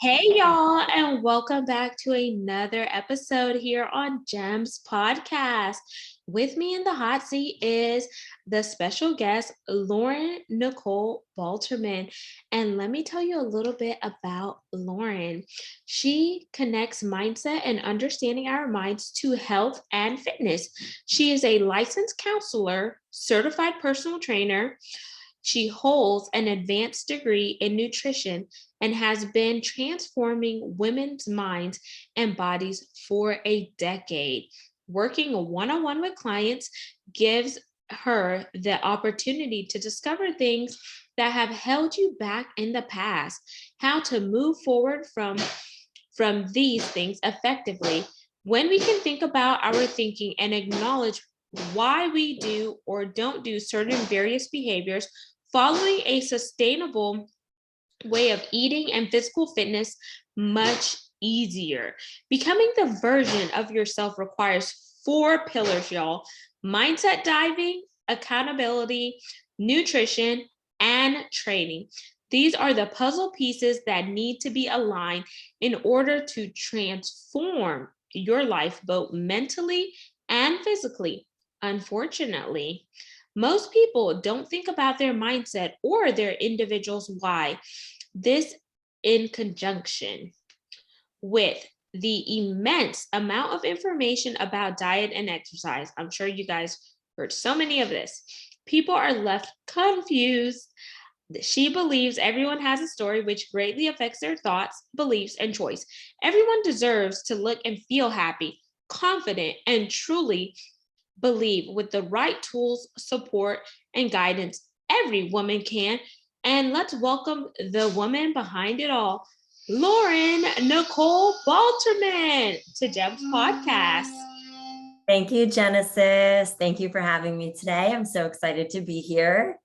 Hey, y'all, and welcome back to another episode here on Gems Podcast. With me in the hot seat is the special guest, Lauren Nicole Balterman. And let me tell you a little bit about Lauren. She connects mindset and understanding our minds to health and fitness. She is a licensed counselor, certified personal trainer. She holds an advanced degree in nutrition and has been transforming women's minds and bodies for a decade. Working one on one with clients gives her the opportunity to discover things that have held you back in the past, how to move forward from these things effectively. When we can think about our thinking and acknowledge why we do or don't do certain various behaviors, following a sustainable way of eating and physical fitness much easier. Becoming the version of yourself requires 4 pillars, y'all: mindset diving, accountability, nutrition, and training. These are the puzzle pieces that need to be aligned in order to transform your life, both mentally and physically. Unfortunately, most people don't think about their mindset or their individual's why. This, in conjunction with the immense amount of information about diet and exercise, I'm sure you guys heard so many of this. People are left confused. She believes everyone has a story which greatly affects their thoughts, beliefs, and choice. Everyone deserves to look and feel happy, confident, and truly believe with the right tools, support, and guidance, every woman can. And let's welcome the woman behind it all, Lauren Nicole Balterman, to Jeb's podcast. Thank you, Genesis. Thank you for having me today. I'm so excited to be here.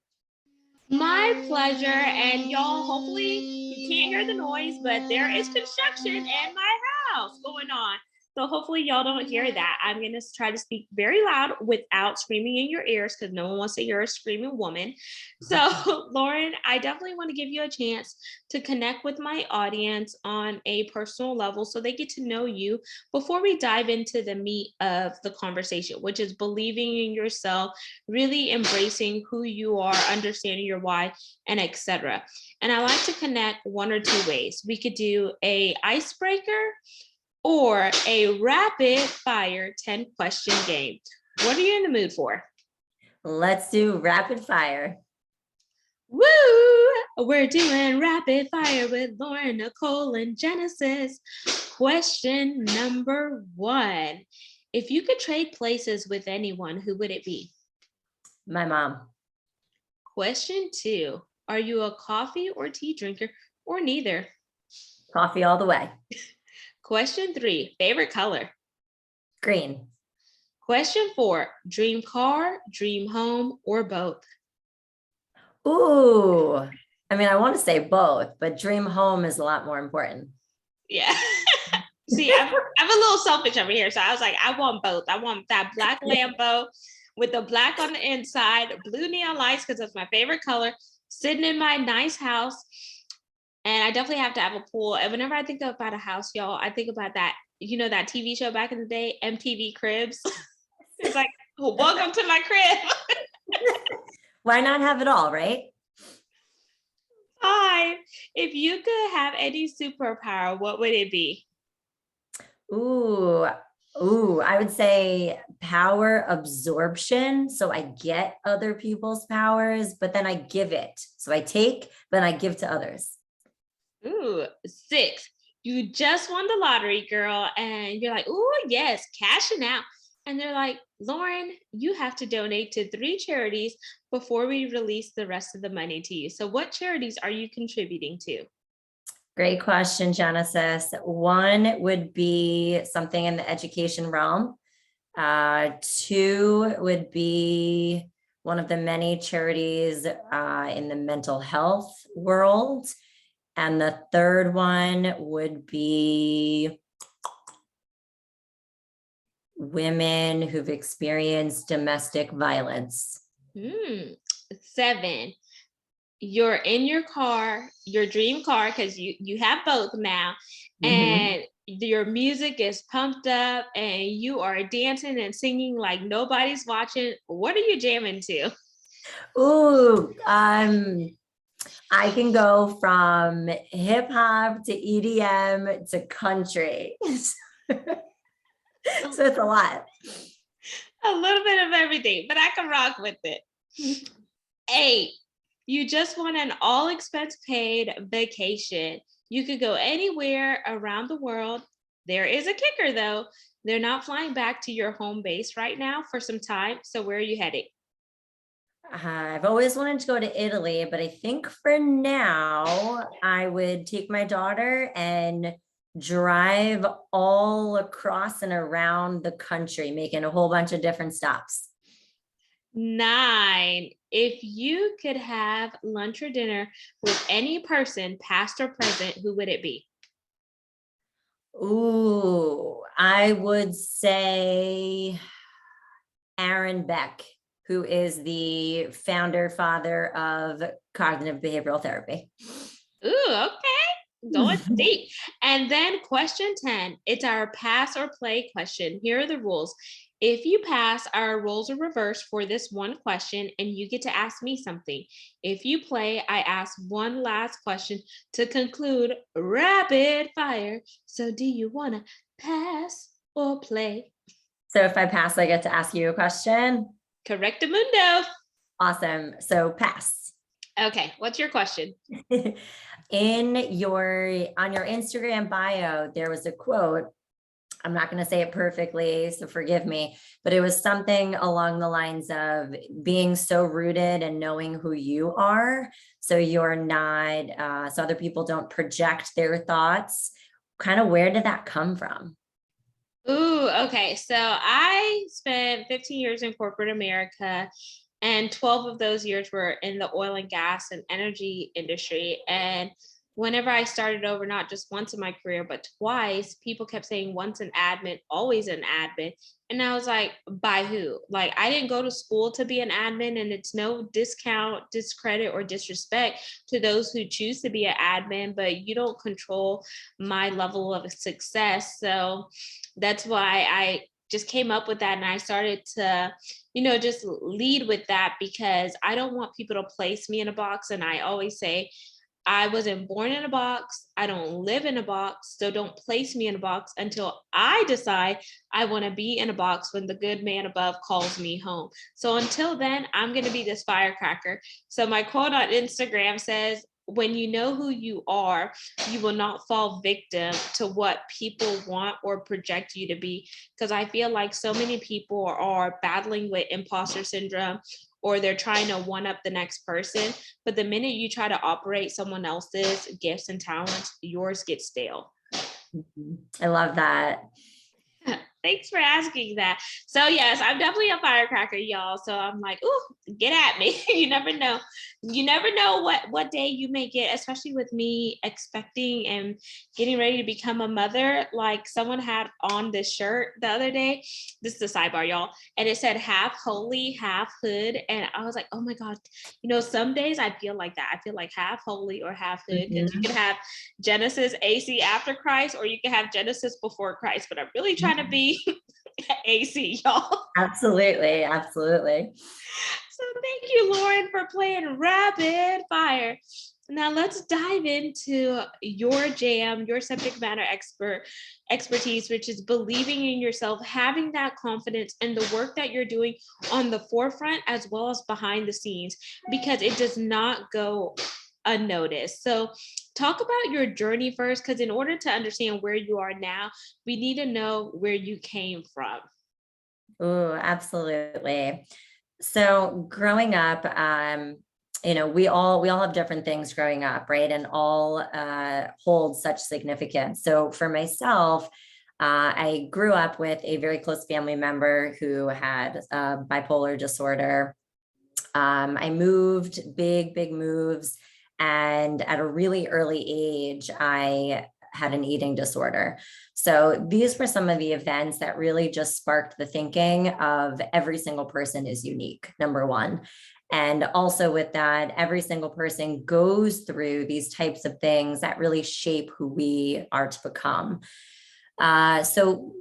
My pleasure. And y'all, hopefully you can't hear the noise, but there is construction in my house going on. So hopefully y'all don't hear that. I'm going to try to speak very loud without screaming in your ears because no one wants to hear a screaming woman. So Lauren, I definitely want to give you a chance to connect with my audience on a personal level so they get to know you before we dive into the meat of the conversation, which is believing in yourself, really embracing who you are, understanding your why, and etc. And I like to connect one or two ways. We could do a icebreaker or a rapid fire 10 question game. What are you in the mood for? Let's do rapid fire. Woo! We're doing rapid fire with Lauren, Nicole, and Genesis. Question number 1. If you could trade places with anyone, who would it be? My mom. Question 2. Are you a coffee or tea drinker, or neither? Coffee all the way. Question 3. Favorite color? Green. Question 4. Dream car, dream home, or both? Ooh, I want to say both, but dream home is a lot more important. Yeah. See, I'm a little selfish over here. So I was like, I want both. I want that black Lambo with the black on the inside, blue neon lights, because that's my favorite color, sitting in my nice house. And I definitely have to have a pool. And whenever I think about a house, y'all, I think about that, that TV show back in the day, MTV Cribs. It's like, welcome to my crib. Why not have it all, right? 5. If you could have any superpower, what would it be? Ooh, I would say power absorption. So I get other people's powers, but then I give it. So I take, then I give to others. Ooh, 6. You just won the lottery, girl, and you're like, ooh, yes, cashing out. And they're like, Lauren, you have to donate to 3 charities before we release the rest of the money to you. So what charities are you contributing to? Great question, Genesis. One would be something in the education realm. 2 would be one of the many charities in the mental health world. And the 3rd one would be women who've experienced domestic violence. 7. you're in your car, your dream car, because you have both now, Mhm. and your music is pumped up and you are dancing and singing like nobody's watching. What are you jamming to? Ooh, I can go from hip hop to EDM to country. So it's a lot. A little bit of everything, but I can rock with it. 8, you just want an all expense paid vacation. You could go anywhere around the world. There is a kicker though. They're not flying back to your home base right now for some time. So where are you heading? I've always wanted to go to Italy, but I think for now I would take my daughter and drive all across and around the country, making a whole bunch of different stops. 9, if you could have lunch or dinner with any person, past or present, who would it be? Ooh, I would say Aaron Beck, who is the founder, father of cognitive behavioral therapy. Ooh, okay. Going deep. And then question 10, it's our pass or play question. Here are the rules. If you pass, our roles are reversed for this one question, and you get to ask me something. If you play, I ask one last question to conclude rapid fire. So, do you want to pass or play? So if I pass, I get to ask you a question. Correctamundo. Awesome. So pass. Okay, what's your question? In your on your Instagram bio, there was a quote. I'm not going to say it perfectly, so forgive me, but it was something along the lines of being so rooted and knowing who you are, so you're not, so other people don't project their thoughts. Kind of, where did that come from? Ooh, okay. So I spent 15 years in corporate America, and 12 of those years were in the oil and gas and energy industry. And whenever I started over, not just once in my career, but twice, people kept saying once an admin, always an admin. And I was like, by who? Like, I didn't go to school to be an admin, and it's no discount, discredit, or disrespect to those who choose to be an admin, but you don't control my level of success. So that's why I just came up with that, and I started to, just lead with that, because I don't want people to place me in a box. And I always say, I wasn't born in a box. I don't live in a box. So don't place me in a box until I decide I want to be in a box when the good man above calls me home. So until then, I'm going to be this firecracker. So my quote on Instagram says, when you know who you are, you will not fall victim to what people want or project you to be. Because I feel like so many people are battling with imposter syndrome, or they're trying to one up the next person. But the minute you try to operate someone else's gifts and talents, yours gets stale. I love that. Thanks for asking that. So yes, I'm definitely a firecracker, y'all. So I'm like, ooh, get at me. You never know. You never know what day you may get, especially with me expecting and getting ready to become a mother. Like, someone had on this shirt the other day. This is a sidebar, y'all. And it said half holy, half hood. And I was like, oh my God. Some days I feel like that. I feel like half holy or half hood, because you Mhm. can have Genesis AC after Christ, or you can have Genesis before Christ. But I'm really trying to be AC, y'all. Absolutely, absolutely. So thank you, Lauren, for playing rapid fire. Now let's dive into your jam, your subject matter expertise, which is believing in yourself, having that confidence, and the work that you're doing on the forefront as well as behind the scenes, because it does not go unnoticed. So talk about your journey first, because in order to understand where you are now, we need to know where you came from. Oh, absolutely. So growing up, we all have different things growing up, right? And all hold such significance. So for myself, I grew up with a very close family member who had bipolar disorder. I moved big moves. And at a really early age, I had an eating disorder. So these were some of the events that really just sparked the thinking of every single person is unique, number one. And also with that, every single person goes through these types of things that really shape who we are to become. So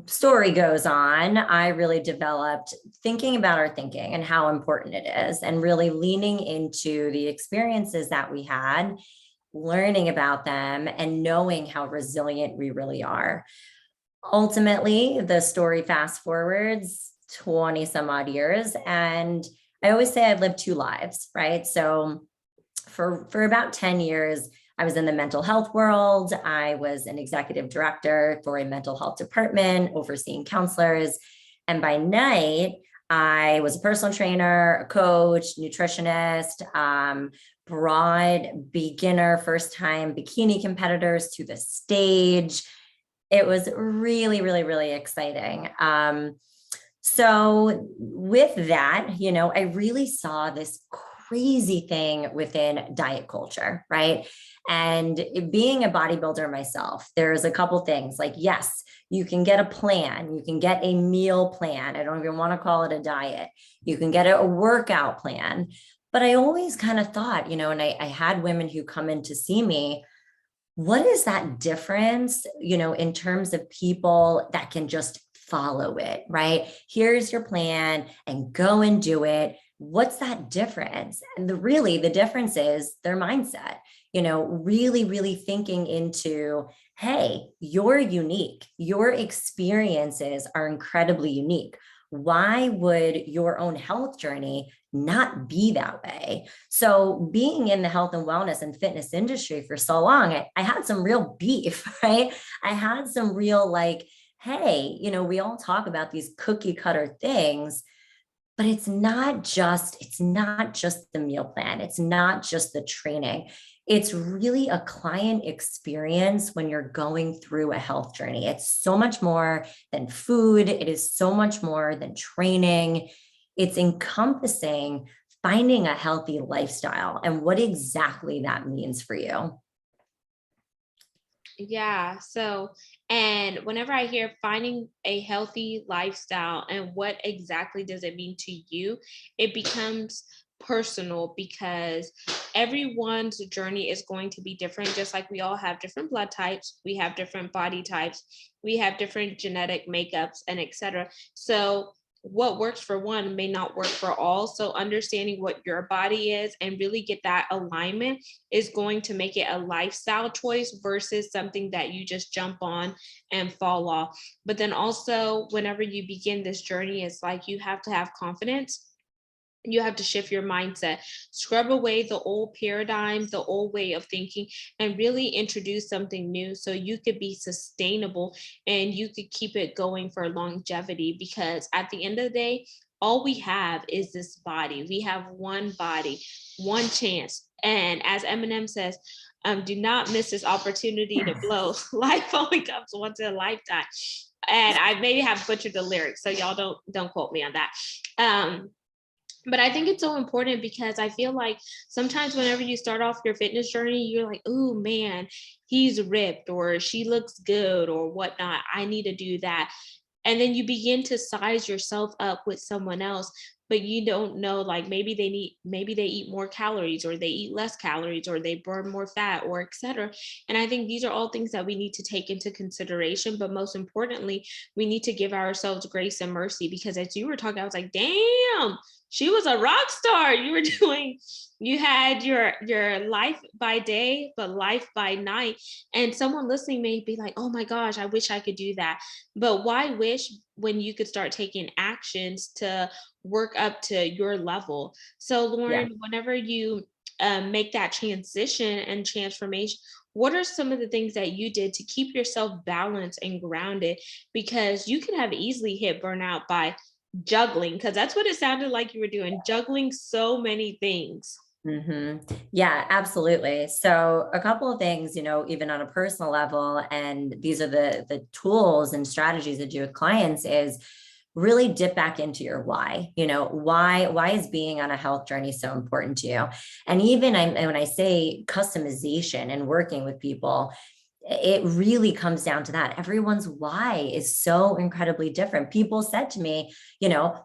story goes on, I really developed thinking about our thinking and how important it is, and really leaning into the experiences that we had, learning about them, and knowing how resilient we really are. Ultimately, the story fast forwards 20 some odd years. And I always say I've lived two lives, right? So for about 10 years, I was in the mental health world. I was an executive director for a mental health department, overseeing counselors. And by night, I was a personal trainer, a coach, nutritionist, brought beginner, first time bikini competitors to the stage. It was really, really, really exciting. So with that, I really saw this crazy thing within diet culture, right? And being a bodybuilder myself, there's a couple things like, yes, you can get a plan, you can get a meal plan. I don't even want to call it a diet. You can get a workout plan. But I always kind of thought, and I had women who come in to see me, what is that difference, in terms of people that can just follow it, right? Here's your plan and go and do it. What's that difference? And the difference is their mindset, really, really thinking into, hey, you're unique. Your experiences are incredibly unique. Why would your own health journey not be that way? So being in the health and wellness and fitness industry for so long, I had some real beef, right? I had some real hey, we all talk about these cookie cutter things, but it's not just the meal plan. It's not just the training. It's really a client experience when you're going through a health journey. It's so much more than food. It is so much more than training. It's encompassing finding a healthy lifestyle and what exactly that means for you. Yeah. So, and whenever I hear finding a healthy lifestyle and what exactly does it mean to you, it becomes personal because everyone's journey is going to be different. Just like we all have different blood types, we have different body types, we have different genetic makeups, and etc. So, what works for one may not work for all. So understanding what your body is and really get that alignment is going to make it a lifestyle choice versus something that you just jump on and fall off. But then also, whenever you begin this journey, it's like you have to have confidence. You have to shift your mindset, scrub away the old paradigm, the old way of thinking, and really introduce something new so you could be sustainable and you could keep it going for longevity. Because at the end of the day, all we have is this body. We have one body, one chance. And as Eminem says, do not miss this opportunity to blow. Life only comes once in a lifetime. And I maybe have butchered the lyrics, so y'all don't quote me on that. But I think it's so important because I feel like sometimes whenever you start off your fitness journey, you're like, oh man, he's ripped or she looks good or whatnot. I need to do that. And then you begin to size yourself up with someone else, but you don't know, like maybe they eat more calories or they eat less calories or they burn more fat or etc. And I think these are all things that we need to take into consideration. But most importantly, we need to give ourselves grace and mercy, because as you were talking, I was like, damn, she was a rock star. You had your life by day, but life by night. And someone listening may be like, oh my gosh, I wish I could do that. But why wish when you could start taking actions to work up to your level? So Yeah. Lauren, whenever you make that transition and transformation, what are some of the things that you did to keep yourself balanced and grounded? Because you could have easily hit burnout by juggling, because that's what it sounded like you were doing, juggling so many things. Yeah, absolutely. So a couple of things, even on a personal level, and these are the tools and strategies that do with clients, is really dip back into your why. Why is being on a health journey so important to you? And even when I say customization and working with people, it really comes down to that. Everyone's why is so incredibly different. People said to me,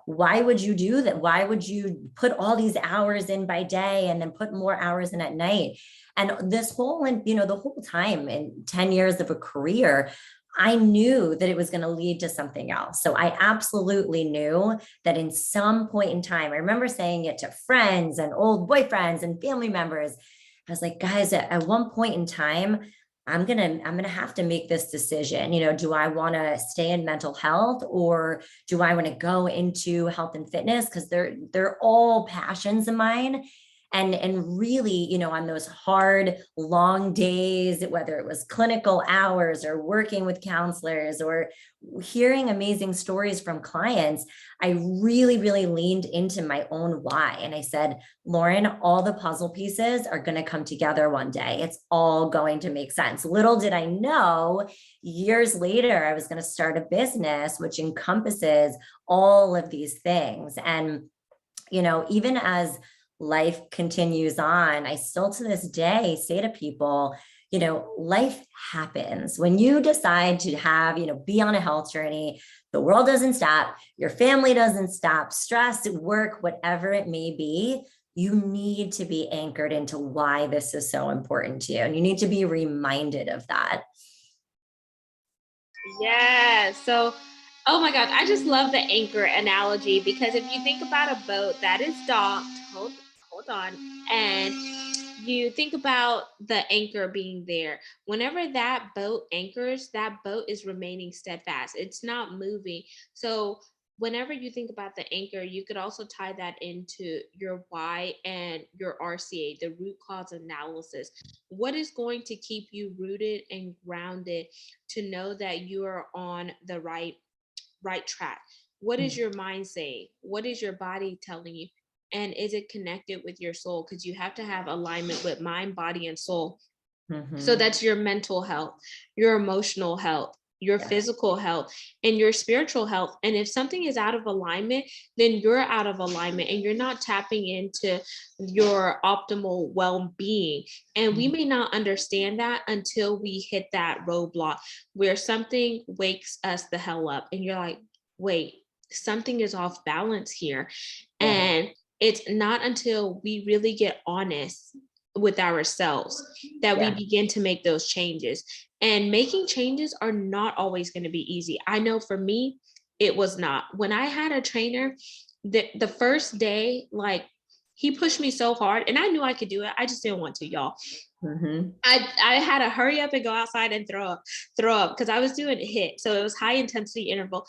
why would you do that? Why would you put all these hours in by day and then put more hours in at night? And this whole, and the whole time in 10 years of a career, I knew that it was going to lead to something else. So I absolutely knew that in some point in time, I remember saying it to friends and old boyfriends and family members. I was like, guys, at one point in time, I'm gonna have to make this decision. Do I want to stay in mental health, or do I want to go into health and fitness? Because they're all passions of mine. And really, on those hard, long days, whether it was clinical hours or working with counselors or hearing amazing stories from clients, I really, really leaned into my own why. And I said, Lauren, all the puzzle pieces are going to come together one day. It's all going to make sense. Little did I know, years later, I was going to start a business which encompasses all of these things. And, even as life continues on, I still to this day say to people, life happens. When you decide to have, be on a health journey, the world doesn't stop, your family doesn't stop, stress, work, whatever it may be, you need to be anchored into why this is so important to you. And you need to be reminded of that. Yeah. So, oh my gosh, I just love the anchor analogy, because if you think about a boat that is docked, hold on, and you think about the anchor being there. Whenever that boat anchors, that boat is remaining steadfast. It's not moving. So whenever you think about the anchor, you could also tie that into your why and your RCA, the root cause analysis. What is going to keep you rooted and grounded to know that you are on the right track? What is your mind saying? What is your body telling you? And is it connected with your soul? Because you have to have alignment with mind, body, and soul. So that's your mental health, your emotional health, your physical health, and your spiritual health. And if something is out of alignment, then you're out of alignment and you're not tapping into your optimal well-being. And we may not understand that until we hit that roadblock where something wakes us the hell up and you're like, wait, something is off balance here. And it's not until we really get honest with ourselves that we begin to make those changes. And making changes are not always going to be easy. I know for me, it was not. When I had a trainer, the first day, like, he pushed me so hard and I knew I could do it. I just didn't want to, y'all. I had to hurry up and go outside and throw up because I was doing a HIIT. So it was high intensity interval.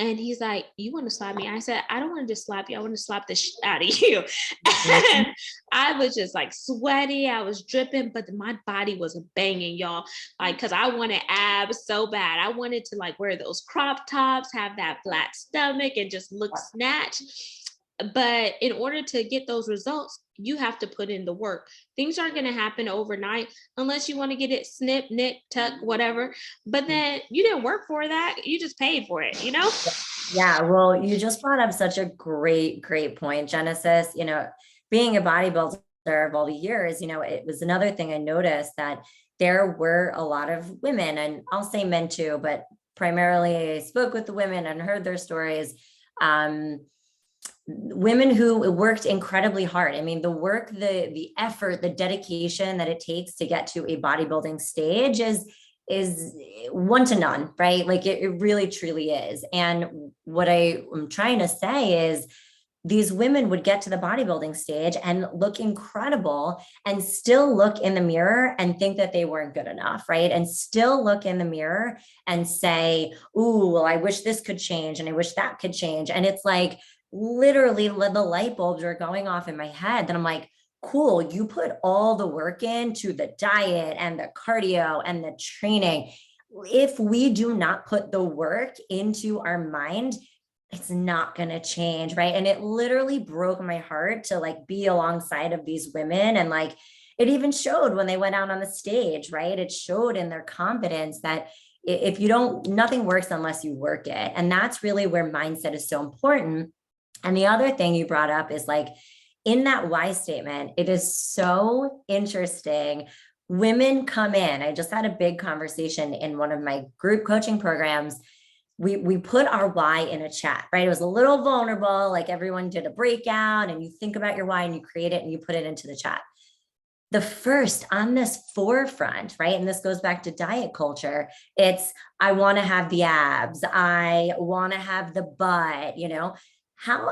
And he's like, you want to slap me? I said, I don't want to just slap you. I want to slap the shit out of you. And I was just like sweaty. I was dripping, but my body was banging, y'all. Like, because I wanted abs so bad. I wanted to like wear those crop tops, have that flat stomach, and just look snatched. But in order to get those results, you have to put in the work. Things aren't going to happen overnight unless you want to get it snip, nick, tuck, whatever. But then you didn't work for that. You just paid for it, Yeah. Well, you just brought up such a great point, Genesis. Being a bodybuilder of all the years, it was another thing I noticed, that there were a lot of women, and I'll say men too, but primarily I spoke with the women and heard their stories. Women who worked incredibly hard. I mean, the work, the effort, the dedication that it takes to get to a bodybuilding stage is one to none, right? Like it really truly is. And what I am trying to say is these women would get to the bodybuilding stage and look incredible and still look in the mirror and think that they weren't good enough, right? And still look in the mirror and say, ooh, well, I wish this could change and I wish that could change. And it's like, literally the light bulbs are going off in my head. Then I'm like, cool, you put all the work into the diet and the cardio and the training. If we do not put the work into our mind, it's not going to change, right? And it literally broke my heart to like be alongside of these women. And like, it even showed when they went out on the stage, right? It showed in their confidence that if you don't, nothing works unless you work it. And that's really where mindset is so important. And the other thing you brought up is like, in that why statement, it is so interesting women come in. I just had a big conversation in one of my group coaching programs. We put our why in a chat, right? It was a little vulnerable, like everyone did a breakout, and you think about your why and you create it and you put it into the chat. The first on this forefront, right? And this goes back to diet culture. It's, I want to have the abs. I want to have the butt,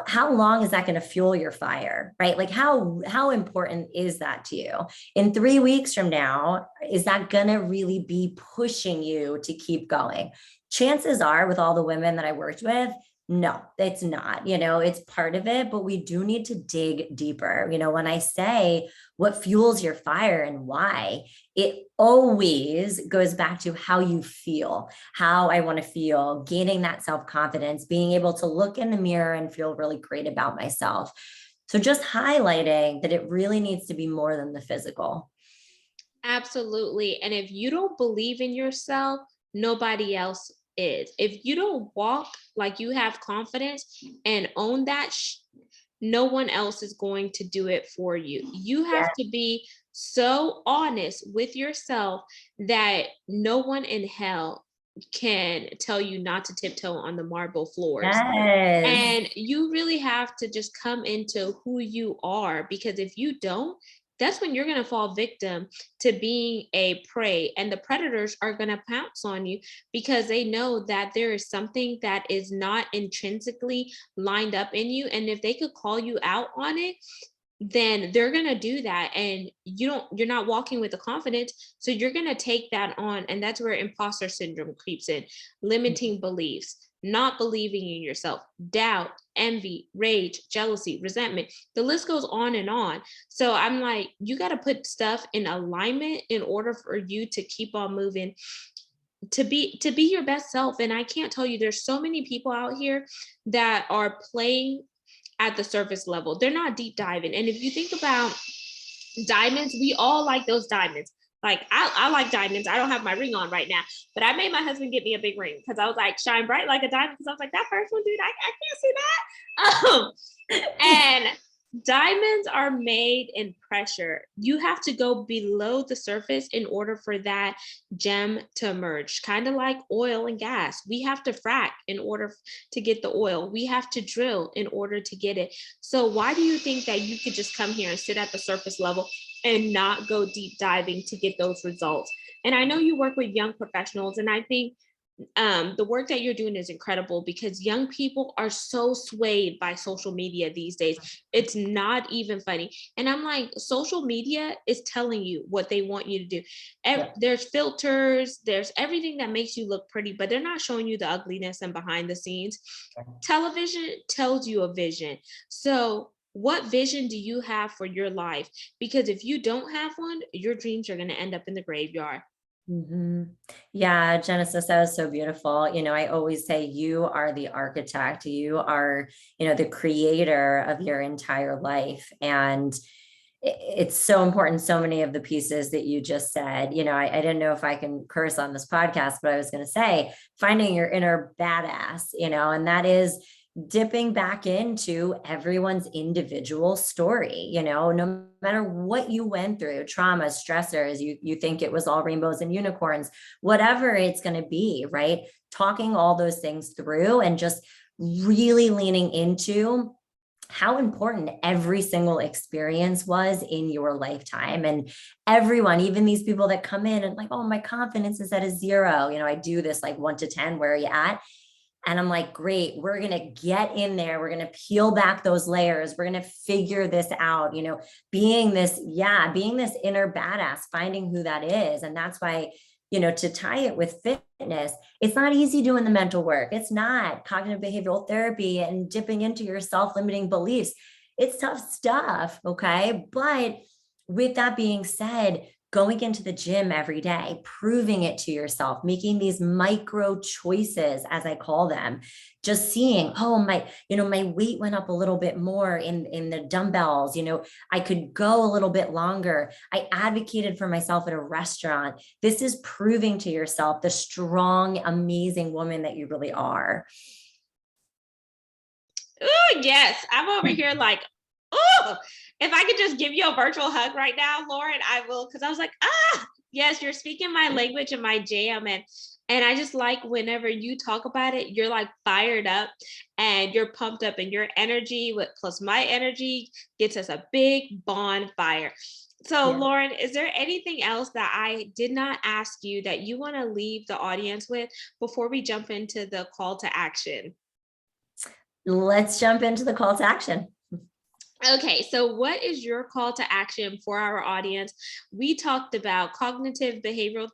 how long is that going to fuel your fire, right? Like how important is that to you? In 3 weeks from now, is that going to really be pushing you to keep going? Chances are, with all the women that I worked with, no, it's not. It's part of it, but we do need to dig deeper. When I say what fuels your fire and why, it always goes back to how you feel, how I want to feel, gaining that self-confidence, being able to look in the mirror and feel really great about myself. So just highlighting that it really needs to be more than the physical. Absolutely. And if you don't believe in yourself, nobody else is. If you don't walk like you have confidence and own that, no one else is going to do it for you. You have to be so honest with yourself that no one in hell can tell you not to tiptoe on the marble floors. Yes. And you really have to just come into who you are, because if you don't, that's when you're going to fall victim to being a prey, and the predators are going to pounce on you because they know that there is something that is not intrinsically lined up in you, and if they could call you out on it, then they're going to do that, and you're not walking with the confidence, so you're going to take that on, and that's where imposter syndrome creeps in, limiting beliefs, not believing in yourself, doubt, envy, rage, jealousy, resentment. The list goes on and on. So I'm like, you got to put stuff in alignment in order for you to keep on moving, to be your best self. And I can't tell you, there's so many people out here that are playing at the surface level. They're not deep diving. And if you think about diamonds, we all like those diamonds. Like I like diamonds. I don't have my ring on right now, but I made my husband get me a big ring because I was like, shine bright like a diamond. Because I was like, that first one, dude, I can't see that. And diamonds are made in pressure. You have to go below the surface in order for that gem to emerge. Kind of like oil and gas. We have to frack in order to get the oil. We have to drill in order to get it. So why do you think that you could just come here and sit at the surface level and not go deep diving to get those results? And I know you work with young professionals, and I think the work that you're doing is incredible, because young people are so swayed by social media these days. It's not even funny. And I'm like, social media is telling you what they want you to do. There's filters, there's everything that makes you look pretty, but they're not showing you the ugliness and behind the scenes. Television tells you a vision. So what vision do you have for your life? Because if you don't have one, your dreams are going to end up in the graveyard. Mm-hmm. Yeah, Genesis, that was so beautiful. I always say you are the architect, you are, the creator of your entire life. And it's so important. So many of the pieces that you just said, I didn't know if I can curse on this podcast, but I was going to say, finding your inner badass, and that is dipping back into everyone's individual story, no matter what you went through, trauma, stressors, you think it was all rainbows and unicorns, whatever it's going to be, right? Talking all those things through and just really leaning into how important every single experience was in your lifetime. And everyone, even these people that come in and like, oh, my confidence is at a 0. I do this like 1 to 10, where are you at? And I'm like, great, we're going to get in there. We're going to peel back those layers. We're going to figure this out, being this inner badass, finding who that is. And that's why, to tie it with fitness, it's not easy doing the mental work. It's not cognitive behavioral therapy and dipping into your self-limiting beliefs. It's tough stuff. Okay. But with that being said, going into the gym every day, proving it to yourself, making these micro choices, as I call them, just seeing, oh, my weight went up a little bit more in the dumbbells, I could go a little bit longer. I advocated for myself at a restaurant. This is proving to yourself the strong, amazing woman that you really are. Oh, yes. I'm over here like, Oh, if I could just give you a virtual hug right now, Lauren, I will, because I was like, yes, you're speaking my language and my jam. And I just like whenever you talk about it, you're like fired up and you're pumped up, and your energy with plus my energy gets us a big bonfire. So, Yeah. Lauren, is there anything else that I did not ask you that you want to leave the audience with before we jump into the call to action? Let's jump into the call to action. Okay, so what is your call to action for our audience? We talked about cognitive behavioral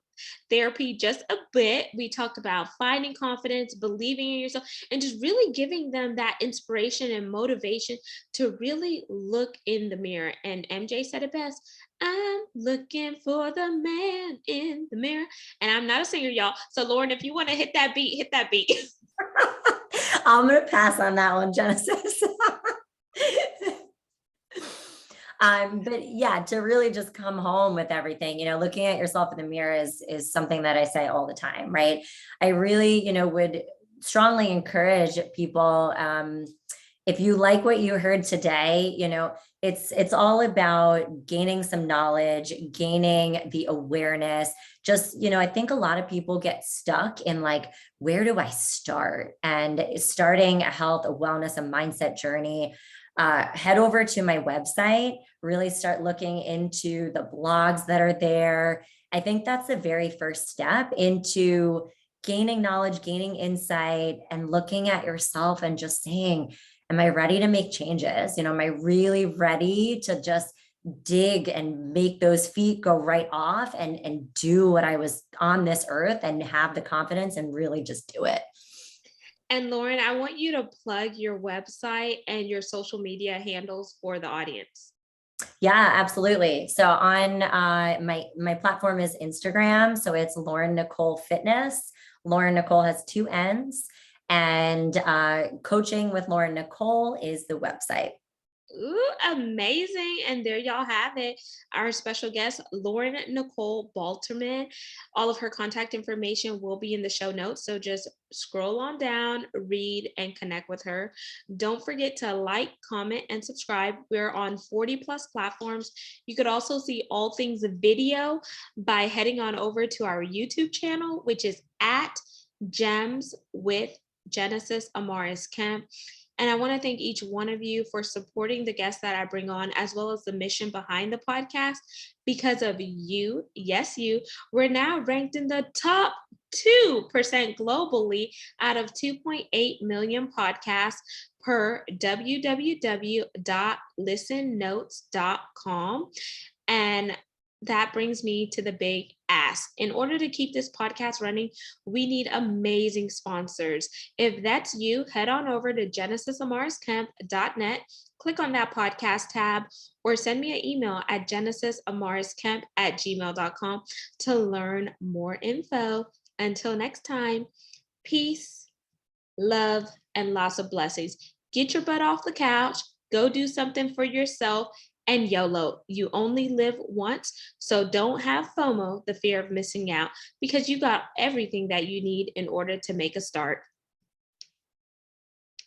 therapy just a bit. We talked about finding confidence, believing in yourself, and just really giving them that inspiration and motivation to really look in the mirror. And MJ said it best. I'm looking for the man in the mirror. And I'm not a singer, y'all. So, Lauren, if you want to hit that beat, hit that beat. I'm going to pass on that one, Genesis. But yeah, to really just come home with everything, looking at yourself in the mirror is something that I say all the time, right? I really, would strongly encourage people, if you like what you heard today, it's all about gaining some knowledge, gaining the awareness. Just, I think a lot of people get stuck in like, where do I start? And starting a health, a wellness, a mindset journey, head over to my website, really start looking into the blogs that are there. I think that's the very first step into gaining knowledge, gaining insight, and looking at yourself and just saying, am I ready to make changes? Am I really ready to just dig and make those feet go right off and do what I was on this earth and have the confidence and really just do it? And Lauren, I want you to plug your website and your social media handles for the audience. Yeah, absolutely. So on my platform is Instagram. So it's Lauren Nicole Fitness. Lauren Nicole has 2 N's. And Coaching with Lauren Nicole is the website. Ooh, amazing. And there y'all have it. Our special guest, Lauren Nicole Balterman. All of her contact information will be in the show notes. So just scroll on down, read, and connect with her. Don't forget to like, comment, and subscribe. We're on 40 plus platforms. You could also see all things video by heading on over to our YouTube channel, which is at Gems with Genesis Amaris Kemp. And I want to thank each one of you for supporting the guests that I bring on, as well as the mission behind the podcast. Because of you, yes, you, we're now ranked in the top 2% globally out of 2.8 million podcasts per www.listennotes.com. And that brings me to the big ask. In order to keep this podcast running, we need amazing sponsors. If that's you, head on over to genesisamariscamp.net, click on that podcast tab, or send me an email at genesisamariscamp@gmail.com to learn more info. Until next time, peace, love, and lots of blessings. Get your butt off the couch, go do something for yourself, and YOLO, you only live once. So don't have FOMO, the fear of missing out, because you got everything that you need in order to make a start.